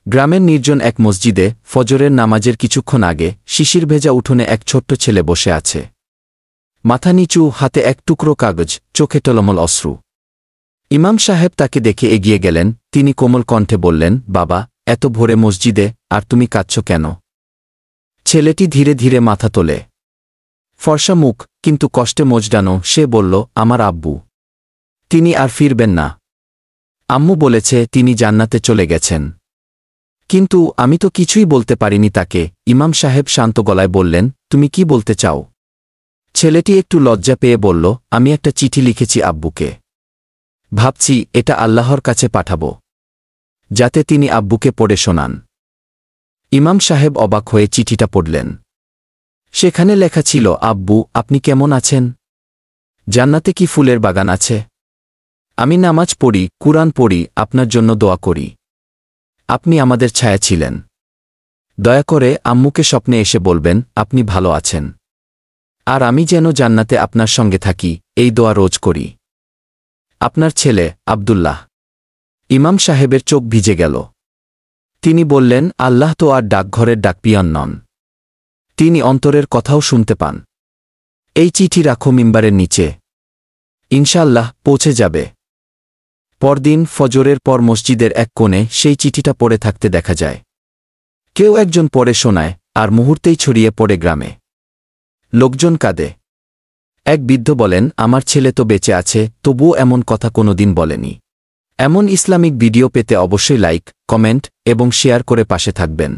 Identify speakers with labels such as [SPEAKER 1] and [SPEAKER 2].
[SPEAKER 1] গ্রামের নির্জন এক মসজিদে ফজরের নামাজের কিছুক্ষণ আগে শিশির ভেজা উঠোনে এক ছোট্ট ছেলে বসে আছে। মাথা নিচু, হাতে এক টুকরো কাগজ, চোখে টলমল অশ্রু। ইমাম সাহেব তাকে দেখে এগিয়ে গেলেন। তিনি কোমল কণ্ঠে বললেন, বাবা, এত ভোরে মসজিদে, আর তুমি কাঁদছ কেন? ছেলেটি ধীরে ধীরে মাথা তোলে। ফর্সা মুখ, কিন্তু কষ্টে মজডানো। সে বলল, আমার আব্বু, তিনি আর ফিরবেন না। আম্মু বলেছে তিনি জান্নাতে চলে গেছেন। কিন্তু আমি তো কিছুই বলতে পারিনি তাকে। ইমাম সাহেব শান্ত গলায় বললেন, তুমি কি বলতে চাও? ছেলেটি একটু লজ্জা পেয়ে বলল, আমি একটা চিঠি লিখেছি আব্বুকে। ভাবছি এটা আল্লাহর কাছে পাঠাবো, যাতে তিনি আব্বুকে পড়ে শোনান। ইমাম সাহেব অবাক হয়ে চিঠিটা পড়লেন। সেখানে লেখা ছিল, আব্বু, আপনি কেমন আছেন? জান্নাতে কি ফুলের বাগান আছে? আমি নামাজ পড়ি, কুরআন পড়ি, আপনার জন্য দোয়া করি। আপনি আমাদের ছায়া ছিলেন। দয়া করে আম্মুকে স্বপ্নে এসে বলবেন আপনি ভালো আছেন, আর আমি যেন জান্নাতে আপনার সঙ্গে থাকি, এই দোয়া রোজ করি। আপনার ছেলে আব্দুল্লাহ। ইমাম সাহেবের চোখ ভিজে গেল। তিনি বললেন, আল্লাহ তো আর ডাকঘরের ডাকপিয়ন নন। তিনি অন্তরের কথাও শুনতে পান। এই চিঠি রাখো মিম্বারের নিচে, ইনশাআল্লাহ পৌঁছে যাবে। পরদিন ফজরের পর মসজিদের এক কোণে সেই চিঠিটা পড়ে থাকতে দেখা যায়। কেউ একজন পড়ে শোনায়, আর মুহূর্তেই ছড়িয়ে পড়ে গ্রামে। লোকজন কাঁদে। এক বৃদ্ধ বলেন, আমার ছেলে তো বেঁচে আছে, তবুও এমন কথা কোনোদিন বলেনি। এমন ইসলামিক ভিডিও পেতে অবশ্যই লাইক, কমেন্ট এবং শেয়ার করে পাশে থাকবেন।